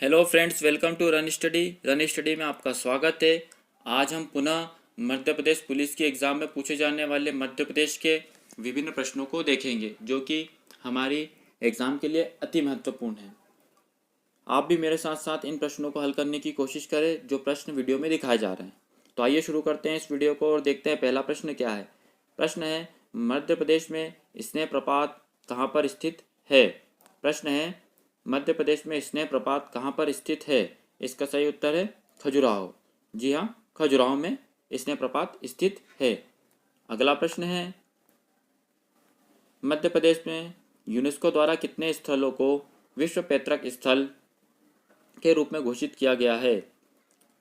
Hello friends, welcome to run study में आपका स्वागत है। आज हम पुनः मध्य प्रदेश पुलिस की एग्ज़ाम में पूछे जाने वाले मध्य प्रदेश के विभिन्न प्रश्नों को देखेंगे, जो कि हमारी एग्ज़ाम के लिए अति महत्वपूर्ण है। आप भी मेरे साथ साथ इन प्रश्नों को हल करने की कोशिश करें जो प्रश्न वीडियो में दिखाए जा रहे हैं। तो आइए शुरू करते हैं इस वीडियो को और देखते हैं पहला प्रश्न क्या है। प्रश्न है, मध्य प्रदेश में स्नेह प्रपात कहाँ पर स्थित है। प्रश्न है, मध्य प्रदेश में स्नेह प्रपात कहाँ पर स्थित है। इसका सही उत्तर है खजुराहो। जी हाँ, खजुराहो में स्नेह प्रपात स्थित है। अगला प्रश्न है, मध्य प्रदेश में यूनेस्को द्वारा कितने स्थलों को विश्व पैतृक स्थल के रूप में घोषित किया गया है।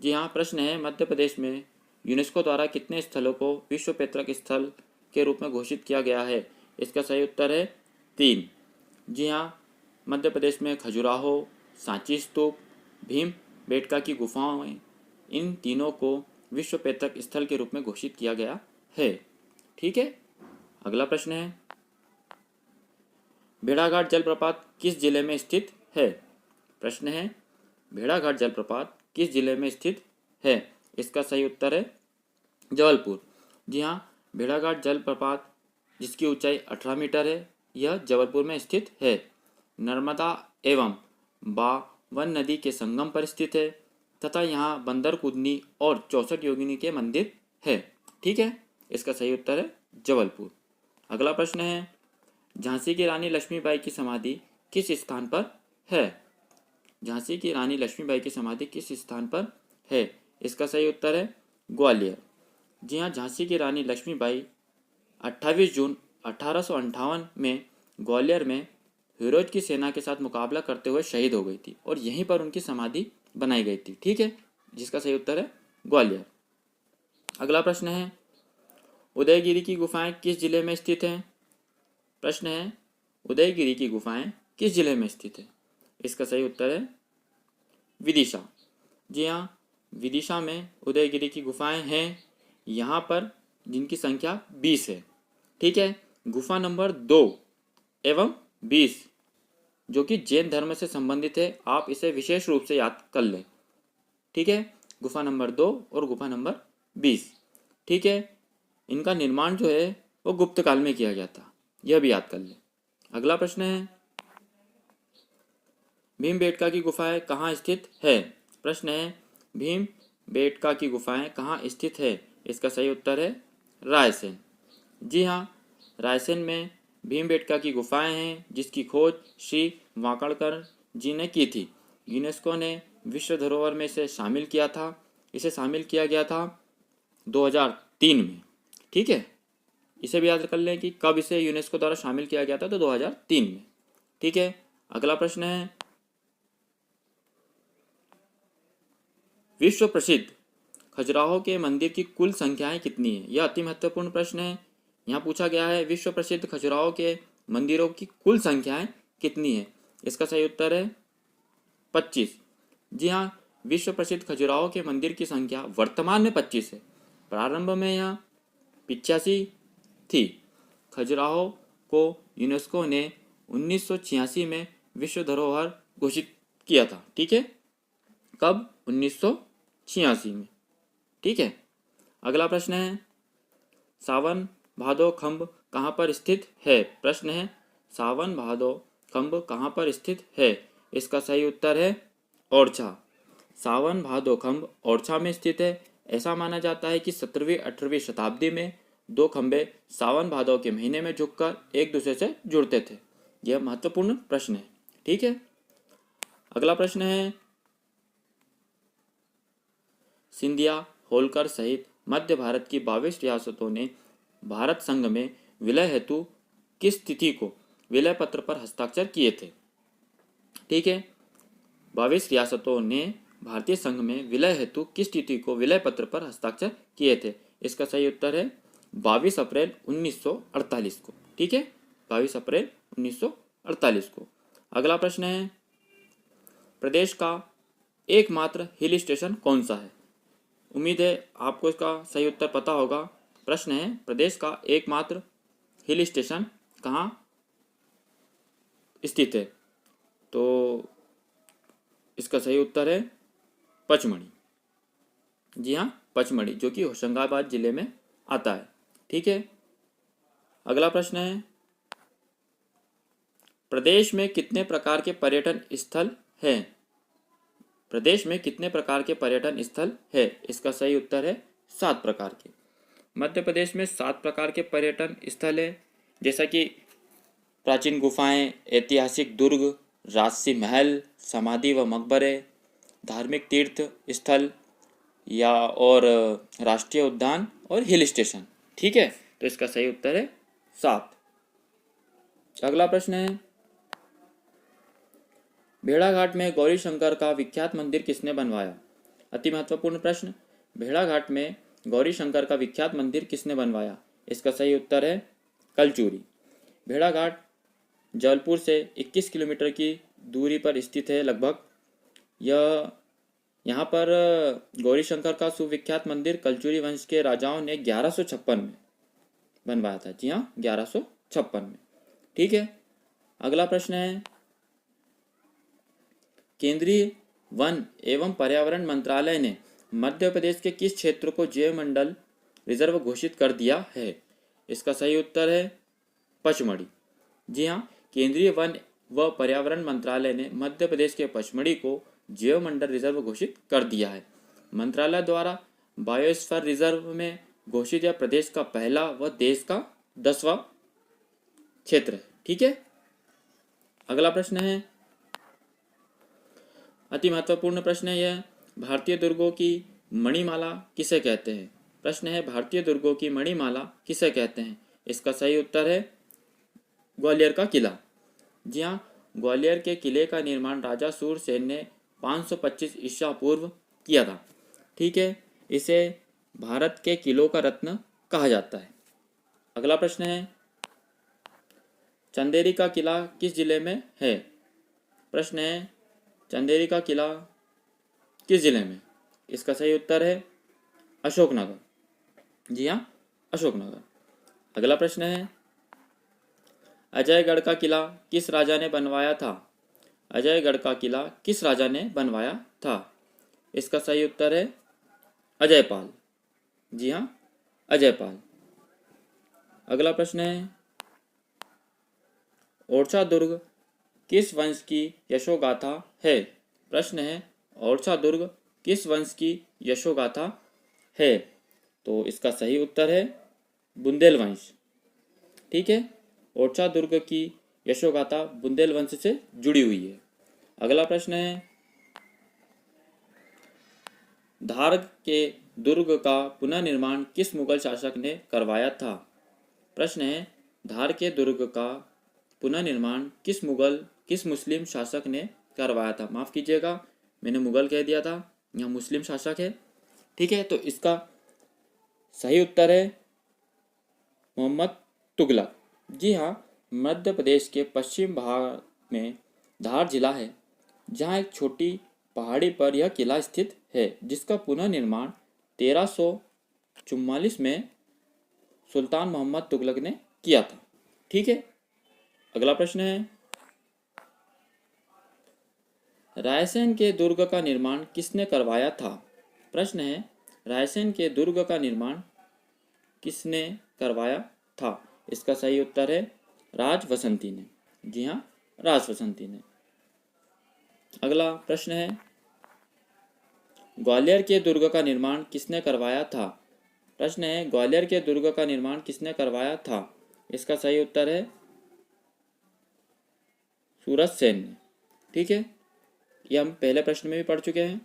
जी हाँ, प्रश्न है, मध्य प्रदेश में यूनेस्को द्वारा कितने स्थलों को विश्व पैतृक स्थल के रूप में घोषित किया गया है। इसका सही उत्तर है 3। जी हाँ, मध्य प्रदेश में खजुराहो, सांची स्तूप, भीम बेटका की गुफाएं, इन तीनों को विश्व पैतृक स्थल के रूप में घोषित किया गया है। ठीक है। अगला प्रश्न है, भेड़ाघाट जलप्रपात किस जिले में स्थित है। प्रश्न है, भेड़ाघाट जलप्रपात किस जिले में स्थित है। इसका सही उत्तर है जबलपुर। जी हाँ, भेड़ाघाट जलप्रपात जिसकी ऊंचाई 18 मीटर है, यह जबलपुर में स्थित है। नर्मदा एवं बावन नदी के संगम पर स्थित है तथा यहाँ बंदर कूदनी और 64 योगिनी के मंदिर है। ठीक है, इसका सही उत्तर है जबलपुर। अगला प्रश्न है, झांसी की रानी लक्ष्मीबाई की समाधि किस स्थान पर है। झांसी की रानी लक्ष्मीबाई की समाधि किस स्थान पर है। इसका सही उत्तर है ग्वालियर। जी हाँ, झांसी की रानी लक्ष्मीबाई 28 जून 1858 में ग्वालियर में फिरोज की सेना के साथ मुकाबला करते हुए शहीद हो गई थी और यहीं पर उनकी समाधि बनाई गई थी। ठीक है, जिसका सही उत्तर है ग्वालियर। अगला प्रश्न है, उदयगिरी की गुफाएं किस जिले में स्थित हैं। प्रश्न है, उदयगिरी की गुफाएं किस जिले में स्थित है। इसका सही उत्तर है विदिशा। जी हाँ, विदिशा में उदयगिरी की गुफाएं हैं यहाँ पर, जिनकी संख्या 20 है। ठीक है, गुफा नंबर 2 एवं 20 जो कि जैन धर्म से संबंधित है, आप इसे विशेष रूप से याद कर लें। ठीक है, गुफा नंबर 2 और गुफा नंबर 20। ठीक है, इनका निर्माण जो है वो गुप्त काल में किया गया था, यह भी याद कर लें। अगला प्रश्न है, भीमबेटका की गुफाएं कहाँ स्थित है। प्रश्न है, भीमबेटका की गुफाएं कहाँ स्थित है। इसका सही उत्तर है रायसेन। जी हाँ, रायसेन में भीमबेटका की गुफाएं हैं जिसकी खोज श्री वाकड़कर जी ने की थी। यूनेस्को ने विश्व धरोहर में इसे शामिल किया गया था 2003 में। ठीक है, इसे भी याद कर लें कि कब इसे यूनेस्को द्वारा शामिल किया गया था, तो 2003 में। ठीक है, अगला प्रश्न है, विश्व प्रसिद्ध खजुराहो के मंदिर की कुल संख्याएं कितनी है। यह अति महत्वपूर्ण प्रश्न है। यहाँ पूछा गया है विश्व प्रसिद्ध खजुराहो के मंदिरों की कुल संख्याएं कितनी है। इसका सही उत्तर है 25। जी हाँ, विश्व प्रसिद्ध खजुराहो के मंदिर की संख्या वर्तमान में 25 है। प्रारंभ में यह 85 थी। खजुराहो को यूनेस्को ने 1986 में विश्व धरोहर घोषित किया था। ठीक है, कब, 1986 में। ठीक है, अगला प्रश्न है, सावन भादो खंभ कहाँ पर स्थित है। प्रश्न है, सावन भादो खंभ कहाँ पर स्थित है। इसका सही उत्तर है ओरछा। सावन भादो खंभ ओरछा में स्थित है। ऐसा माना जाता है कि 17वीं 18वीं शताब्दी में दो खंभे सावन भादो के महीने में झुककर एक दूसरे से जुड़ते थे। यह महत्वपूर्ण प्रश्न है। ठीक है, अगला प्रश्न है, सिंधिया होलकर सहित मध्य भारत की 22 रियासतों ने भारत संघ में विलय हेतु किस तिथि को विलय पत्र पर हस्ताक्षर किए थे। ठीक है, 22 रियासतों ने भारतीय संघ में विलय हेतु किस तिथि को विलय पत्र पर हस्ताक्षर किए थे। इसका सही उत्तर है 22 अप्रैल 1948 को। ठीक है, 22 अप्रैल 1948 को। अगला प्रश्न है, प्रदेश का एकमात्र हिल स्टेशन कौन सा है। उम्मीद है आपको इसका सही उत्तर पता होगा। प्रश्न है, प्रदेश का एकमात्र हिल स्टेशन कहाँ स्थित है। तो इसका सही उत्तर है पचमढ़ी। जी हाँ, पचमढ़ी, जो कि होशंगाबाद जिले में आता है। ठीक है, अगला प्रश्न है, प्रदेश में कितने प्रकार के पर्यटन स्थल हैं? प्रदेश में कितने प्रकार के पर्यटन स्थल है? इसका सही उत्तर है 7 प्रकार के। मध्य प्रदेश में 7 प्रकार के पर्यटन स्थल है, जैसा कि प्राचीन गुफाएं, ऐतिहासिक दुर्ग, राजसी महल, समाधि व मकबरे, धार्मिक तीर्थ स्थल या और राष्ट्रीय उद्यान और हिल स्टेशन। ठीक है, तो इसका सही उत्तर है 7। अगला प्रश्न है, भेड़ाघाट में गौरी शंकर का विख्यात मंदिर किसने बनवाया? अति महत्वपूर्ण प्रश्न। भेड़ाघाट में गौरी शंकर का विख्यात मंदिर किसने बनवाया? इसका सही उत्तर है कलचूरी। भेड़ाघाट जबलपुर से 21 किलोमीटर की दूरी पर स्थित है लगभग। यहाँ पर गौरी शंकर का सुविख्यात मंदिर कलचूरी वंश के राजाओं ने 1156 में बनवाया था। जी हाँ, 1156 में। ठीक है, अगला प्रश्न है, केंद्रीय वन एवं पर्यावरण मंत्रालय ने मध्य प्रदेश के किस क्षेत्र को जैव मंडल रिजर्व घोषित कर दिया है? इसका सही उत्तर है पचमढ़ी। जी हाँ, केंद्रीय वन व पर्यावरण मंत्रालय ने मध्य प्रदेश के पचमढ़ी को जैव मंडल रिजर्व घोषित कर दिया है। मंत्रालय द्वारा बायोस्फीयर रिजर्व में घोषित यह प्रदेश का पहला व देश का 10वां क्षेत्र है। ठीक है, अगला प्रश्न है, अति महत्वपूर्ण प्रश्न है यह, भारतीय दुर्गों की मणिमाला किसे कहते हैं? प्रश्न है, भारतीय दुर्गों की मणिमाला किसे कहते हैं? इसका सही उत्तर है ग्वालियर का किला। जी हाँ, ग्वालियर के किले का निर्माण राजा सूरसेन ने 525 ईसा पूर्व किया था। ठीक है, इसे भारत के किलों का रत्न कहा जाता है। अगला प्रश्न है, चंदेरी का किला किस जिले में है? प्रश्न है, चंदेरी का किला किस जिले में? इसका सही उत्तर है अशोकनगर। जी हाँ, अशोकनगर। अगला प्रश्न है, अजयगढ़ का किला किस राजा ने बनवाया था? अजयगढ़ का किला किस राजा ने बनवाया था? इसका सही उत्तर है अजयपाल। जी हाँ, अजयपाल। अगला प्रश्न है, ओरछा दुर्ग किस वंश की यशोगाथा है? प्रश्न है, ओरछा दुर्ग किस वंश की यशोगाथा है? तो इसका सही उत्तर है बुंदेल वंश। ठीक है, ओरछा दुर्ग की यशोगाथा बुंदेल वंश से जुड़ी हुई है। अगला प्रश्न है, धार के दुर्ग का पुनर्निर्माण किस मुगल शासक ने करवाया था? प्रश्न है, धार के दुर्ग का पुनर्निर्माण किस मुस्लिम शासक ने करवाया था? माफ़ कीजिएगा, मैंने मुगल कह दिया था, यहाँ मुस्लिम शासक है। ठीक है, तो इसका सही उत्तर है मोहम्मद तुगलक। जी हाँ, मध्य प्रदेश के पश्चिम भाग में धार जिला है, जहाँ एक छोटी पहाड़ी पर यह किला स्थित है, जिसका पुनर्निर्माण 1344 में सुल्तान मोहम्मद तुगलक ने किया था। ठीक है, अगला प्रश्न है, रायसेन के दुर्ग का निर्माण किसने करवाया था? प्रश्न है, रायसेन के दुर्ग का निर्माण किसने करवाया था? इसका सही उत्तर है राजवसंती ने। जी हाँ, राजवसंती ने। अगला प्रश्न है, ग्वालियर के दुर्ग का निर्माण किसने करवाया था? प्रश्न है, ग्वालियर के दुर्ग का निर्माण किसने करवाया था? इसका सही उत्तर है सूरज सेन ने। ठीक है, ये हम पहले प्रश्न में भी पढ़ चुके हैं।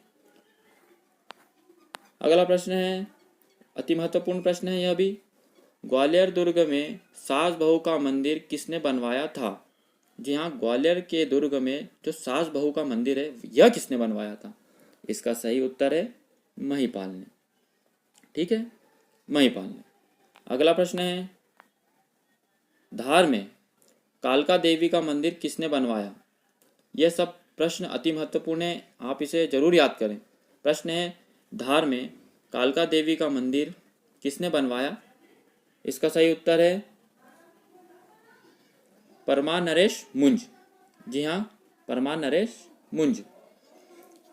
अगला प्रश्न है, अति महत्वपूर्ण प्रश्न है यह भी, ग्वालियर दुर्ग में सास बहू का मंदिर किसने बनवाया था? जी हाँ, ग्वालियर के दुर्ग में जो सास बहू का मंदिर है, यह किसने बनवाया था? इसका सही उत्तर है महिपाल ने। ठीक है, महिपाल ने। अगला प्रश्न है, धार में कालका देवी का मंदिर किसने बनवाया? यह सब प्रश्न अति महत्वपूर्ण है, आप इसे जरूर याद करें। प्रश्न है, धार में कालका देवी का मंदिर किसने बनवाया? इसका सही उत्तर है परमार नरेश मुंज। जी हाँ, परमार नरेश मुंज।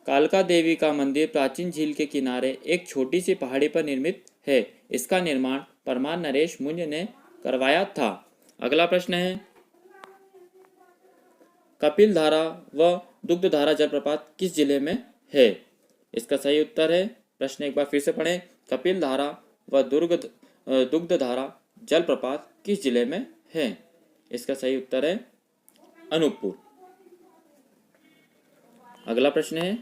कालका देवी का मंदिर प्राचीन झील के किनारे एक छोटी सी पहाड़ी पर निर्मित है। इसका निर्माण परमार नरेश मुंज ने करवाया था। अगला प्रश्न है, कपिल धारा व दुग्ध धारा जलप्रपात किस जिले में है? इसका सही उत्तर है, प्रश्न एक बार फिर से पढ़ें, कपिल धारा व दुग्ध धारा जलप्रपात किस जिले में है? इसका सही उत्तर है अनूपपुर। अगला प्रश्न है,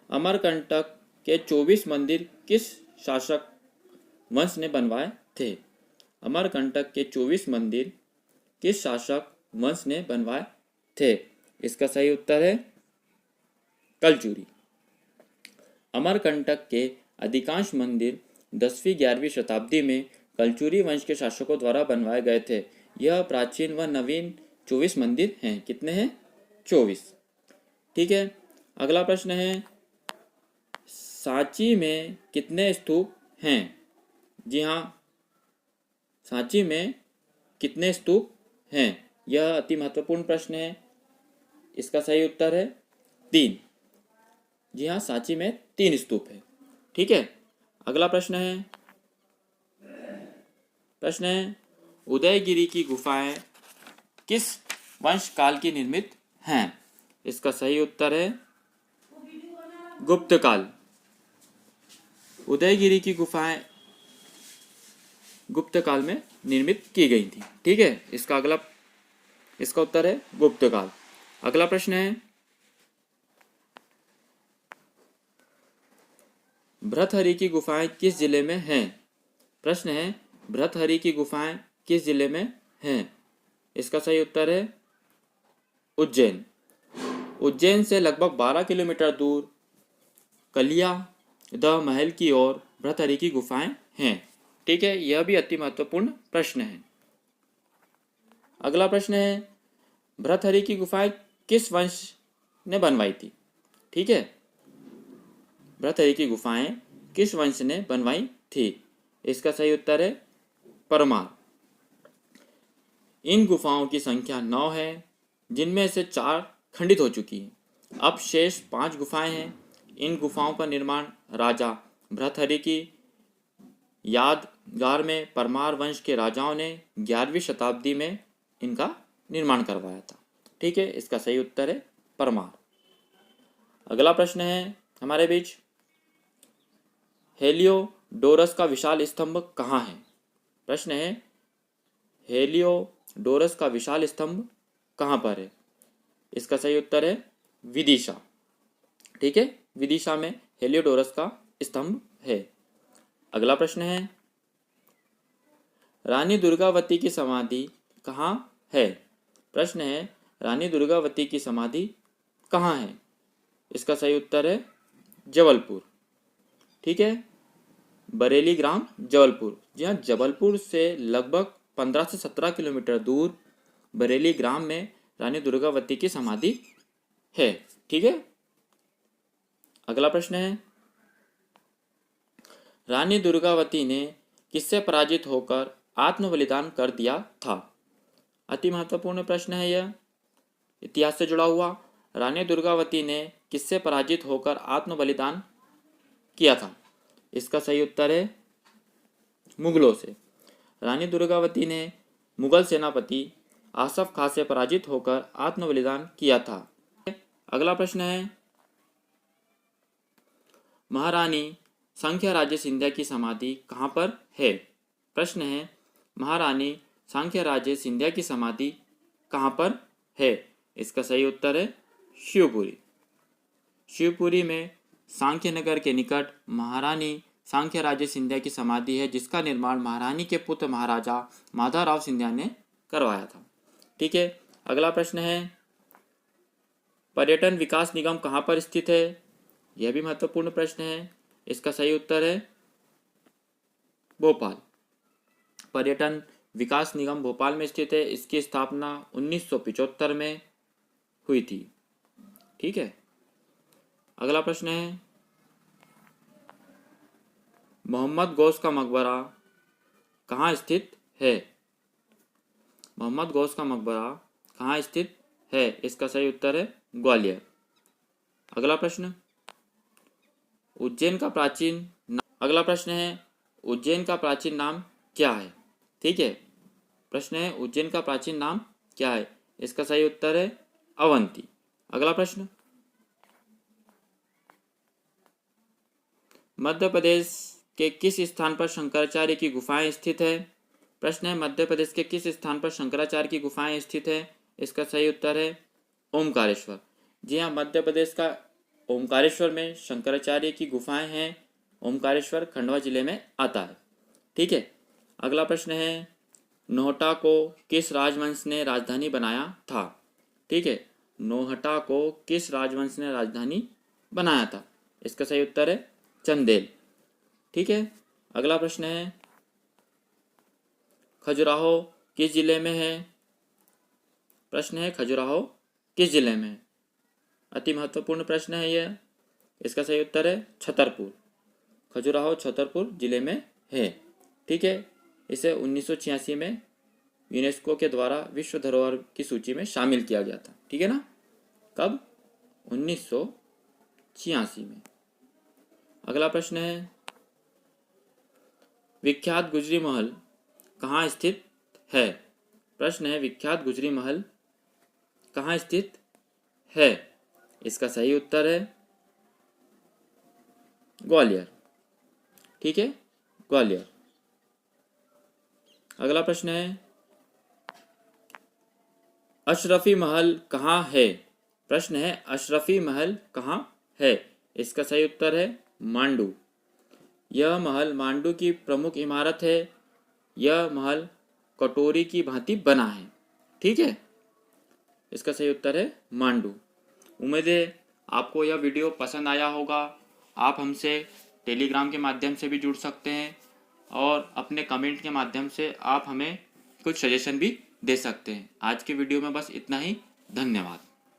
अमरकंटक के 24 मंदिर किस शासक वंश ने बनवाए थे? अमरकंटक के 24 मंदिर किस शासक वंश ने बनवाए थे? इसका सही उत्तर है कलचुरी। अमरकंटक के अधिकांश मंदिर 10वीं 11वीं शताब्दी में कलचुरी वंश के शासकों द्वारा बनवाए गए थे। यह प्राचीन व नवीन 24 मंदिर हैं। कितने हैं? 24। ठीक है। अगला प्रश्न है, सांची में कितने स्तूप हैं? जी हाँ, सांची में कितने स्तूप हैं? यह अति महत्वपूर्ण प्रश्न है। इसका सही उत्तर है 3। जी हाँ, सांची में 3 स्तूप है। ठीक है। अगला प्रश्न है, उदयगिरी की गुफाएं किस वंश काल की निर्मित हैं? इसका सही उत्तर है गुप्त काल। उदयगिरी की गुफाएं गुप्त काल में निर्मित की गई थी। ठीक है। इसका उत्तर है गुप्त काल। अगला प्रश्न है, भृतहरि की गुफाएं किस जिले में हैं? प्रश्न है, भृतहरि की गुफाएं किस जिले में हैं? इसका सही उत्तर है उज्जैन। उज्जैन से लगभग 12 किलोमीटर दूर कलिया द महल की ओर भृतहरि की गुफाएं हैं। ठीक है। यह भी अति महत्वपूर्ण प्रश्न है। अगला प्रश्न है, भृतहरि की गुफाएं किस वंश ने बनवाई थी? ठीक है। भृतहरि की गुफाएं किस वंश ने बनवाई थी? इसका सही उत्तर है परमार। इन गुफाओं की संख्या 9 है, जिनमें से 4 खंडित हो चुकी हैं। अब शेष 5 गुफाएं हैं। इन गुफाओं का निर्माण राजा भृतहरि की यादगार में परमार वंश के राजाओं ने 11वीं शताब्दी में इनका निर्माण करवाया था। ठीक है। इसका सही उत्तर है परमार। अगला प्रश्न है हमारे बीच, हेलियोडोरस का विशाल स्तंभ कहाँ है? प्रश्न है, हेलियोडोरस का विशाल स्तंभ कहाँ पर है? इसका सही उत्तर है विदिशा। ठीक है। विदिशा में हेलियोडोरस का स्तंभ है। अगला प्रश्न है, रानी दुर्गावती की समाधि कहाँ है? प्रश्न है, रानी दुर्गावती की समाधि कहाँ है? इसका सही उत्तर है जबलपुर। ठीक है। बरेली ग्राम जबलपुर। जी हाँ, जबलपुर से लगभग 15 से 17 किलोमीटर दूर बरेली ग्राम में रानी दुर्गावती की समाधि है। ठीक है। अगला प्रश्न है, रानी दुर्गावती ने किससे पराजित होकर आत्म बलिदान कर दिया था? अति महत्वपूर्ण प्रश्न है यह, इतिहास से जुड़ा हुआ। रानी दुर्गावती ने किससे पराजित होकर आत्म बलिदान किया था? इसका सही उत्तर है मुगलों से। रानी दुर्गावती ने मुगल सेनापति आसफ खां से पराजित होकर आत्म बलिदान किया था। अगला प्रश्न है, महारानी सांख्यराजे सिंधिया की समाधि कहाँ पर है? प्रश्न है, महारानी सांख्यराजे सिंधिया की समाधि कहाँ पर है? इसका सही उत्तर है शिवपुरी। शिवपुरी में सांख्यनगर के निकट महारानी सांख्यराजे सिंधिया की समाधि है, जिसका निर्माण महारानी के पुत्र महाराजा माधवराव सिंधिया ने करवाया था। ठीक है। अगला प्रश्न है, पर्यटन विकास निगम कहाँ पर स्थित है? यह भी महत्वपूर्ण प्रश्न है। इसका सही उत्तर है भोपाल। पर्यटन विकास निगम भोपाल में स्थित है। इसकी स्थापना 1975 में हुई थी। ठीक है। अगला प्रश्न है, मोहम्मद गौस का मकबरा कहाँ स्थित है? मोहम्मद गौस का मकबरा कहाँ स्थित है? इसका सही उत्तर है ग्वालियर। अगला प्रश्न, उज्जैन का प्राचीन अगला प्रश्न है, उज्जैन का प्राचीन नाम क्या है? ठीक है, प्रश्न है उज्जैन का प्राचीन नाम क्या है? इसका सही उत्तर है अवंती। अगला प्रश्न, मध्य प्रदेश के किस स्थान पर शंकराचार्य की गुफाएं स्थित है? प्रश्न है मध्य प्रदेश के किस स्थान पर शंकराचार्य की गुफाएं स्थित है? इसका सही उत्तर है ओमकारेश्वर। जी हाँ, मध्य प्रदेश का ओमकारेश्वर में शंकराचार्य की गुफाएं हैं। ओमकारेश्वर खंडवा जिले में आता है। ठीक है, अगला प्रश्न है, नोहटा को किस राजवंश ने राजधानी बनाया था? ठीक है, नोहटा को किस राजवंश ने राजधानी बनाया था? इसका सही उत्तर है चंदेल। ठीक है, अगला प्रश्न है, खजुराहो किस जिले में है? प्रश्न है खजुराहो किस जिले में है? अति महत्वपूर्ण प्रश्न है यह। इसका सही उत्तर है छतरपुर। खजुराहो छतरपुर जिले में है। ठीक है, इसे 1986 में यूनेस्को के द्वारा विश्व धरोहर की सूची में शामिल किया गया था। ठीक है ना, कब? 1986 में। अगला प्रश्न है, विख्यात गुजरी महल कहाँ स्थित है? प्रश्न है विख्यात गुजरी महल कहाँ स्थित है? इसका सही उत्तर है ग्वालियर। ठीक है, ग्वालियर। अगला प्रश्न है, अशरफी महल कहाँ है? प्रश्न है अशरफी महल कहाँ है? इसका सही उत्तर है मांडू। यह महल मांडू की प्रमुख इमारत है। यह महल कटोरी की भांति बना है। ठीक है, इसका सही उत्तर है मांडू। उम्मीद है आपको यह वीडियो पसंद आया होगा। आप हमसे टेलीग्राम के माध्यम से भी जुड़ सकते हैं और अपने कमेंट के माध्यम से आप हमें कुछ सजेशन भी दे सकते हैं। आज के वीडियो में बस इतना ही। धन्यवाद।